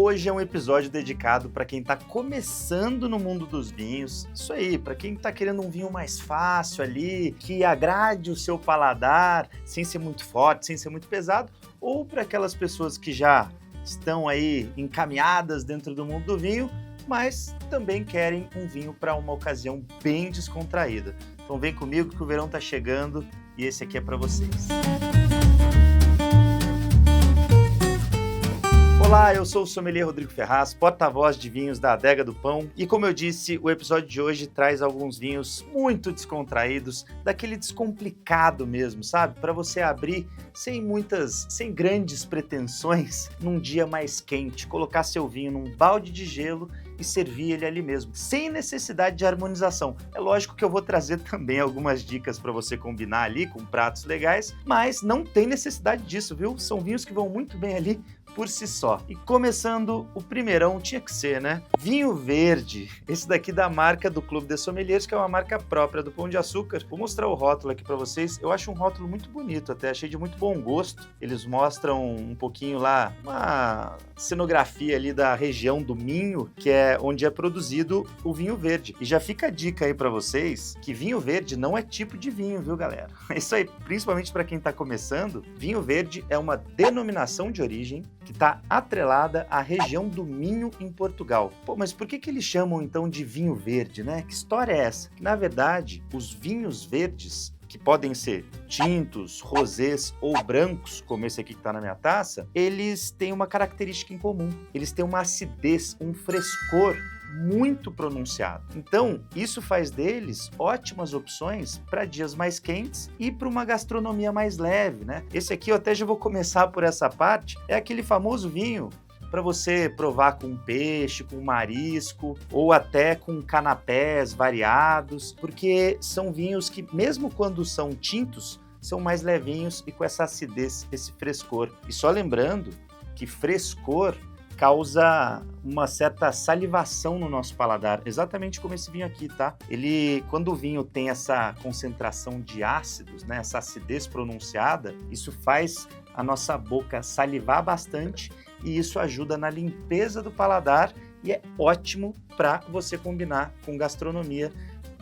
hoje é um episódio dedicado para quem está começando no mundo dos vinhos. Isso aí, para quem está querendo um vinho mais fácil ali, que agrade o seu paladar, sem ser muito forte, sem ser muito pesado, ou para aquelas pessoas que já estão aí encaminhadas dentro do mundo do vinho, mas também querem um vinho para uma ocasião bem descontraída. Então vem comigo que o verão está chegando e esse aqui é para vocês. Olá, eu sou o sommelier Rodrigo Ferraz, porta-voz de vinhos da Adega do Pão, e como eu disse, o episódio de hoje traz alguns vinhos muito descontraídos, daquele descomplicado mesmo, sabe? Para você abrir sem grandes pretensões, num dia mais quente, colocar seu vinho num balde de gelo e servir ele ali mesmo, sem necessidade de harmonização. É lógico que eu vou trazer também algumas dicas para você combinar ali com pratos legais, mas não tem necessidade disso, viu? São vinhos que vão muito bem ali por si só. E começando, o primeirão tinha que ser, né? Vinho verde, esse daqui da marca do Clube de Sommeliers, que é uma marca própria do Pão de Açúcar. Vou mostrar o rótulo aqui para vocês. Eu acho um rótulo muito bonito, até achei de muito bom gosto. Eles mostram um pouquinho lá, uma cenografia ali da região do Minho, que é onde é produzido o vinho verde. E já fica a dica aí para vocês, que vinho verde não é tipo de vinho, viu, galera? Isso aí, principalmente para quem tá começando, vinho verde é uma denominação de origem que está atrelada à região do Minho em Portugal. Pô, mas por que eles chamam então de vinho verde, né? Que história é essa? Na verdade, os vinhos verdes, que podem ser tintos, rosés ou brancos, como esse aqui que está na minha taça, eles têm uma característica em comum. Eles têm uma acidez, um frescor muito pronunciado. Então, isso faz deles ótimas opções para dias mais quentes e para uma gastronomia mais leve, né? Esse aqui eu até já vou começar por essa parte, é aquele famoso vinho para você provar com peixe, com marisco ou até com canapés variados, porque são vinhos que, mesmo quando são tintos, são mais levinhos e com essa acidez, esse frescor. E só lembrando que frescor causa uma certa salivação no nosso paladar, exatamente como esse vinho aqui, tá? Quando o vinho tem essa concentração de ácidos, né, essa acidez pronunciada, isso faz a nossa boca salivar bastante e isso ajuda na limpeza do paladar e é ótimo para você combinar com gastronomia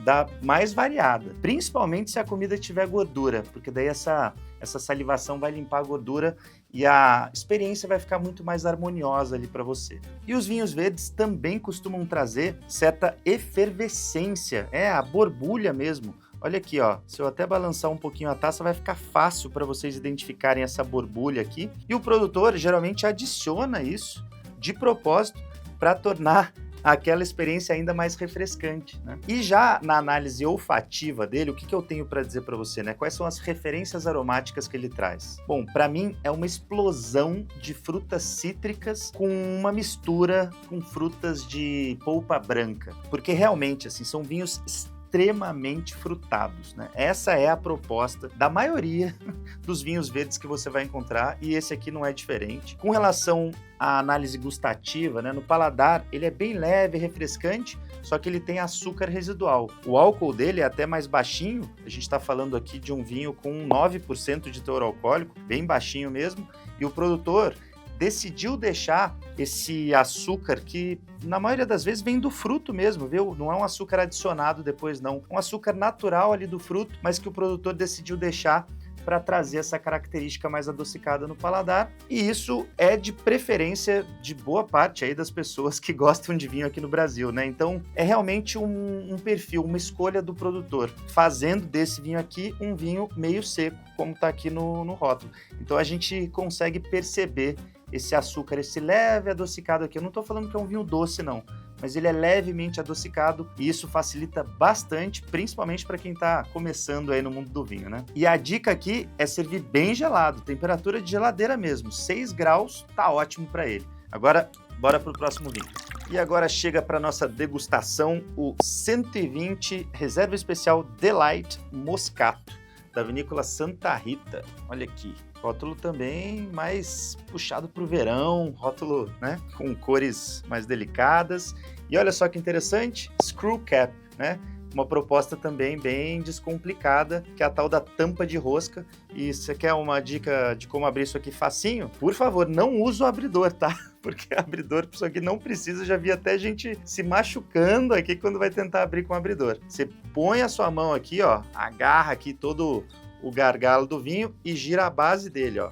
da mais variada, principalmente se a comida tiver gordura, porque daí essa salivação vai limpar a gordura e a experiência vai ficar muito mais harmoniosa ali para você. E os vinhos verdes também costumam trazer certa efervescência, a borbulha mesmo. Olha aqui, ó, se eu até balançar um pouquinho a taça, vai ficar fácil para vocês identificarem essa borbulha aqui. E o produtor geralmente adiciona isso de propósito para tornar aquela experiência ainda mais refrescante, né? E já na análise olfativa dele, o que eu tenho para dizer para você, né? Quais são as referências aromáticas que ele traz? Bom, para mim é uma explosão de frutas cítricas com uma mistura com frutas de polpa branca, porque realmente, assim, são vinhos extremamente frutados, né? Essa é a proposta da maioria dos vinhos verdes que você vai encontrar e esse aqui não é diferente. Com relação à análise gustativa, né, no paladar, ele é bem leve, refrescante, só que ele tem açúcar residual. O álcool dele é até mais baixinho, a gente está falando aqui de um vinho com 9% de teor alcoólico, bem baixinho mesmo, e o produtor decidiu deixar esse açúcar que, na maioria das vezes, vem do fruto mesmo, viu? Não é um açúcar adicionado depois, não. Um açúcar natural ali do fruto, mas que o produtor decidiu deixar para trazer essa característica mais adocicada no paladar. E isso é de preferência de boa parte aí das pessoas que gostam de vinho aqui no Brasil, né? Então, é realmente um perfil, uma escolha do produtor, fazendo desse vinho aqui um vinho meio seco, como está aqui no rótulo. Então, a gente consegue perceber esse açúcar, esse leve adocicado aqui. Eu não estou falando que é um vinho doce, não, mas ele é levemente adocicado e isso facilita bastante, principalmente para quem está começando aí no mundo do vinho, né? E a dica aqui é servir bem gelado, temperatura de geladeira mesmo, 6 graus, tá ótimo para ele. Agora, bora pro próximo vinho. E agora chega para nossa degustação o 120 Reserva Especial Delight Moscato, da vinícola Santa Rita. Olha aqui, rótulo também mais puxado para o verão, rótulo, né, com cores mais delicadas. E olha só que interessante, screw cap, né? uma proposta também bem descomplicada, que é a tal da tampa de rosca. E você quer uma dica de como abrir isso aqui facinho? Por favor, não use o abridor, tá? Porque abridor, isso aqui não precisa, já vi até gente se machucando aqui quando vai tentar abrir com o abridor. Você põe a sua mão aqui, ó, agarra aqui todo o gargalo do vinho e gira a base dele, ó.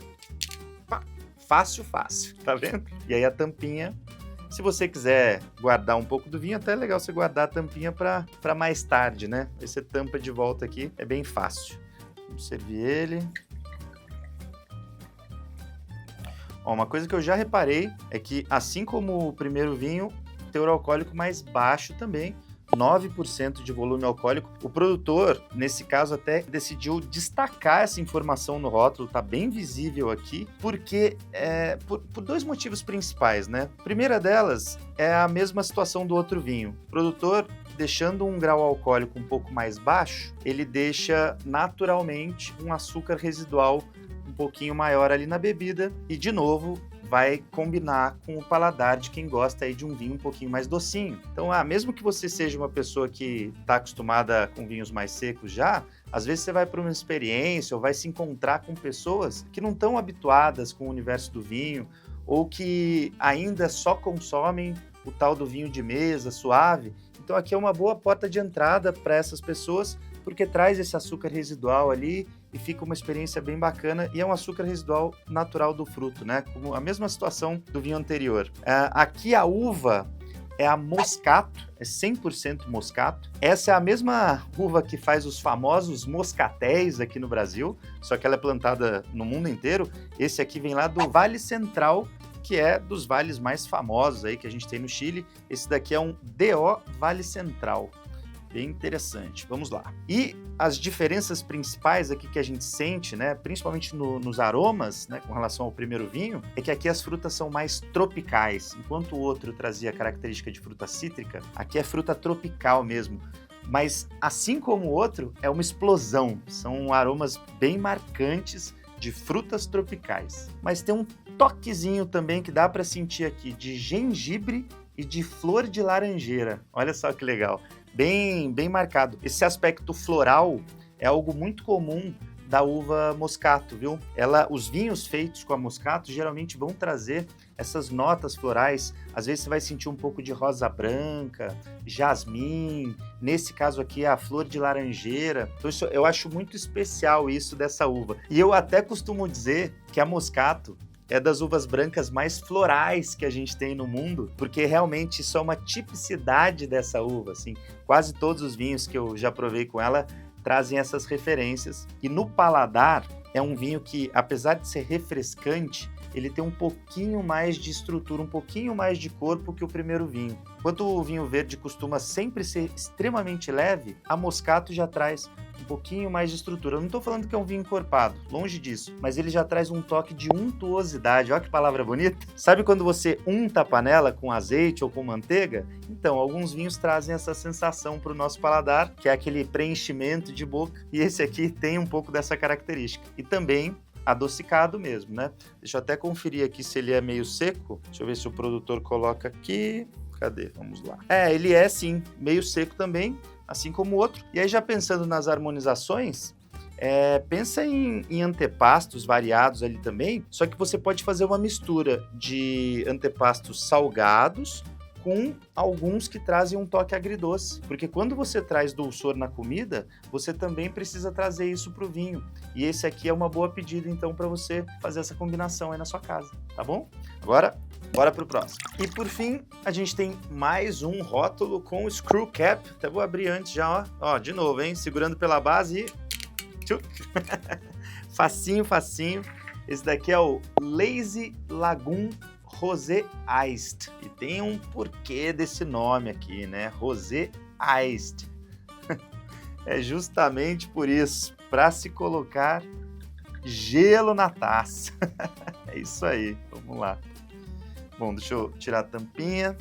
Fácil, fácil, tá vendo? E aí a tampinha, se você quiser guardar um pouco do vinho, até é legal você guardar a tampinha para mais tarde, né? Aí você tampa de volta aqui, é bem fácil. Vamos servir ele. Ó, uma coisa que eu já reparei é que, assim como o primeiro vinho, teor alcoólico mais baixo também, 9% de volume alcoólico. O produtor, nesse caso, até decidiu destacar essa informação no rótulo, tá bem visível aqui, porque por dois motivos principais, né? A primeira delas é a mesma situação do outro vinho. O produtor, deixando um grau alcoólico um pouco mais baixo, ele deixa naturalmente um açúcar residual um pouquinho maior ali na bebida e, de novo, vai combinar com o paladar de quem gosta aí de um vinho um pouquinho mais docinho. Então, mesmo que você seja uma pessoa que está acostumada com vinhos mais secos já, às vezes você vai para uma experiência ou vai se encontrar com pessoas que não estão habituadas com o universo do vinho ou que ainda só consomem o tal do vinho de mesa, suave. Então, aqui é uma boa porta de entrada para essas pessoas, porque traz esse açúcar residual ali e fica uma experiência bem bacana, e é um açúcar residual natural do fruto, né? Como a mesma situação do vinho anterior. Aqui a uva é a Moscato, é 100% Moscato. Essa é a mesma uva que faz os famosos moscatéis aqui no Brasil, só que ela é plantada no mundo inteiro. Esse aqui vem lá do Vale Central, que é dos vales mais famosos aí que a gente tem no Chile. Esse daqui é um DO Vale Central. Bem interessante, vamos lá. E as diferenças principais aqui que a gente sente, né, principalmente nos aromas, né, com relação ao primeiro vinho, é que aqui as frutas são mais tropicais. Enquanto o outro trazia a característica de fruta cítrica, aqui é fruta tropical mesmo. Mas, assim como o outro, é uma explosão. São aromas bem marcantes de frutas tropicais. Mas tem um toquezinho também que dá para sentir aqui de gengibre e de flor de laranjeira. Olha só que legal. Bem marcado. Esse aspecto floral é algo muito comum da uva Moscato, viu? Os vinhos feitos com a Moscato geralmente vão trazer essas notas florais. Às vezes você vai sentir um pouco de rosa branca, jasmim, nesse caso aqui a flor de laranjeira. Então eu acho muito especial isso dessa uva. E eu até costumo dizer que a Moscato é das uvas brancas mais florais que a gente tem no mundo, porque realmente isso é uma tipicidade dessa uva, assim. Quase todos os vinhos que eu já provei com ela trazem essas referências. E no paladar, é um vinho que, apesar de ser refrescante, ele tem um pouquinho mais de estrutura, um pouquinho mais de corpo que o primeiro vinho. Enquanto o vinho verde costuma sempre ser extremamente leve, a Moscato já traz um pouquinho mais de estrutura. Eu não estou falando que é um vinho encorpado, longe disso, mas ele já traz um toque de untuosidade. Olha que palavra bonita. Sabe quando você unta a panela com azeite ou com manteiga? Então, alguns vinhos trazem essa sensação para o nosso paladar, que é aquele preenchimento de boca, e esse aqui tem um pouco dessa característica. E também adocicado mesmo, né? Deixa eu até conferir aqui se ele é meio seco. Deixa eu ver se o produtor coloca aqui. Cadê? Vamos lá. Ele é sim, meio seco também, assim como o outro. E aí, já pensando nas harmonizações, pensa em antepastos variados ali também, só que você pode fazer uma mistura de antepastos salgados com alguns que trazem um toque agridoce, porque quando você traz dulçor na comida, você também precisa trazer isso para o vinho, e esse aqui é uma boa pedida então para você fazer essa combinação aí na sua casa, tá bom? Agora, bora pro próximo. E por fim, a gente tem mais um rótulo com screw cap, até vou abrir antes já, ó, de novo, hein, segurando pela base e... facinho, facinho. Esse daqui é o Lazy Lagoon Rosé Iced. E tem um porquê desse nome aqui, né? Rosé Iced. É justamente por isso, para se colocar gelo na taça. É isso aí, vamos lá. Bom, deixa eu tirar a tampinha.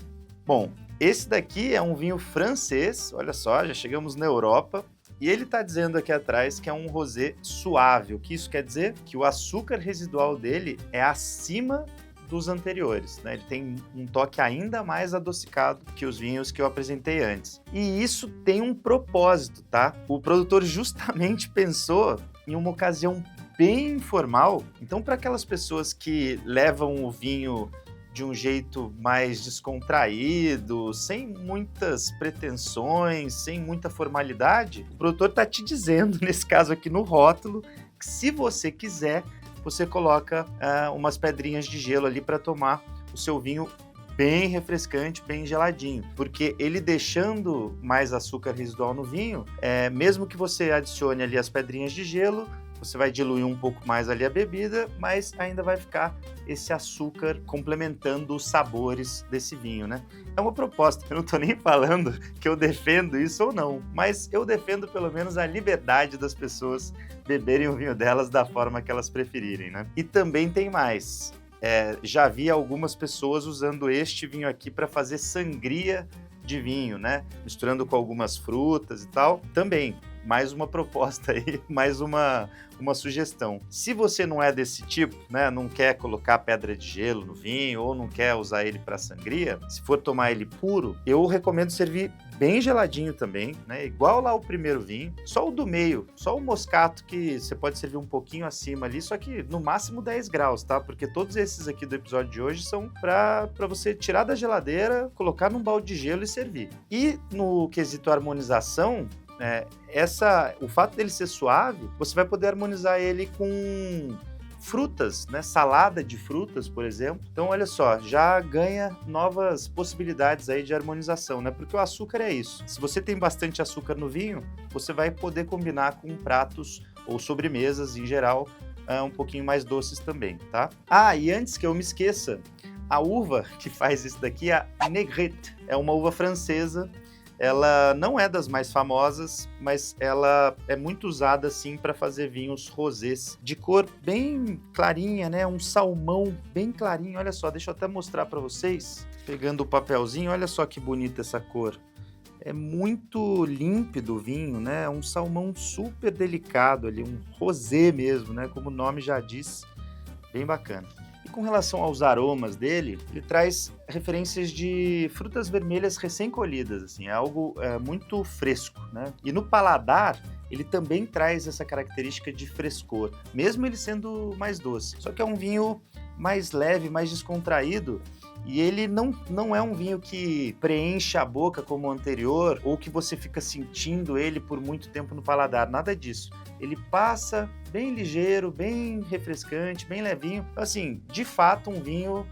Bom, esse daqui é um vinho francês, olha só, já chegamos na Europa. E ele está dizendo aqui atrás que é um rosé suave. O que isso quer dizer? Que o açúcar residual dele é acima dos anteriores, né? Ele tem um toque ainda mais adocicado que os vinhos que eu apresentei antes. E isso tem um propósito, tá? O produtor justamente pensou em uma ocasião bem informal. Então, para aquelas pessoas que levam o vinho de um jeito mais descontraído, sem muitas pretensões, sem muita formalidade, o produtor está te dizendo, nesse caso aqui no rótulo, que se você quiser, você coloca umas pedrinhas de gelo ali para tomar o seu vinho bem refrescante, bem geladinho, porque ele deixando mais açúcar residual no vinho, mesmo que você adicione ali as pedrinhas de gelo, você vai diluir um pouco mais ali a bebida, mas ainda vai ficar esse açúcar complementando os sabores desse vinho, né? É uma proposta, eu não tô nem falando que eu defendo isso ou não, mas eu defendo pelo menos a liberdade das pessoas beberem o vinho delas da forma que elas preferirem, né? E também tem mais, já vi algumas pessoas usando este vinho aqui para fazer sangria de vinho, né? Misturando com algumas frutas e tal, também. Mais uma proposta aí, mais uma sugestão. Se você não é desse tipo, né, não quer colocar pedra de gelo no vinho ou não quer usar ele para sangria, se for tomar ele puro, eu recomendo servir bem geladinho também, né, igual lá o primeiro vinho, só o do meio, só o moscato que você pode servir um pouquinho acima ali, só que no máximo 10 graus, tá? Porque todos esses aqui do episódio de hoje são para você tirar da geladeira, colocar num balde de gelo e servir. E no quesito harmonização, o fato dele ser suave, você vai poder harmonizar ele com frutas, né? Salada de frutas, por exemplo. Então, olha só, já ganha novas possibilidades aí de harmonização, né? Porque o açúcar é isso. Se você tem bastante açúcar no vinho, você vai poder combinar com pratos ou sobremesas em geral, um pouquinho mais doces também, tá? E antes que eu me esqueça, a uva que faz isso daqui é a Negrette. É uma uva francesa. Ela não é das mais famosas, mas ela é muito usada assim para fazer vinhos rosés de cor bem clarinha, né? Um salmão bem clarinho. Olha só, deixa eu até mostrar para vocês. Pegando o papelzinho, olha só que bonita essa cor. É muito límpido o vinho, né? É um salmão super delicado ali, um rosé mesmo, né? Como o nome já diz, bem bacana. Com relação aos aromas dele, ele traz referências de frutas vermelhas recém-colhidas, assim, é algo muito fresco, né? E no paladar, ele também traz essa característica de frescor, mesmo ele sendo mais doce. Só que é um vinho mais leve, mais descontraído, e ele não é um vinho que preenche a boca como o anterior, ou que você fica sentindo ele por muito tempo no paladar, nada disso. Ele passa bem ligeiro, bem refrescante, bem levinho. Assim, de fato, um vinho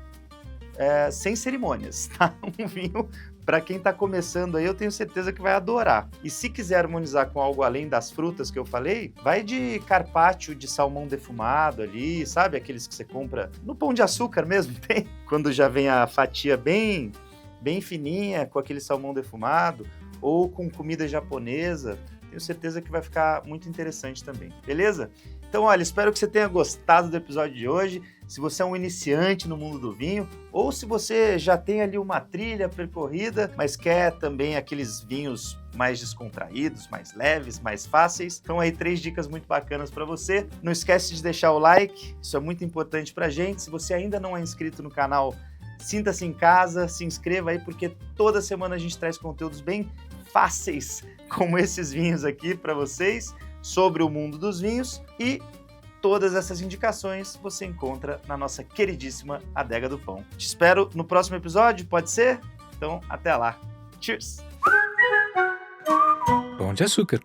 sem cerimônias, tá? Um vinho para quem está começando aí, eu tenho certeza que vai adorar. E se quiser harmonizar com algo além das frutas que eu falei, vai de carpaccio de salmão defumado ali, sabe? Aqueles que você compra no Pão de Açúcar mesmo, tem? Quando já vem a fatia bem fininha, com aquele salmão defumado, ou com comida japonesa. Tenho certeza que vai ficar muito interessante também, beleza? Então, olha, espero que você tenha gostado do episódio de hoje. Se você é um iniciante no mundo do vinho, ou se você já tem ali uma trilha percorrida, mas quer também aqueles vinhos mais descontraídos, mais leves, mais fáceis, então aí 3 dicas muito bacanas para você. Não esquece de deixar o like, isso é muito importante pra gente. Se você ainda não é inscrito no canal, sinta-se em casa, se inscreva aí, porque toda semana a gente traz conteúdos bem fáceis, como esses vinhos aqui para vocês, sobre o mundo dos vinhos, e todas essas indicações você encontra na nossa queridíssima Adega do Pão. Te espero no próximo episódio, pode ser? Então, até lá. Cheers! Pão de Açúcar.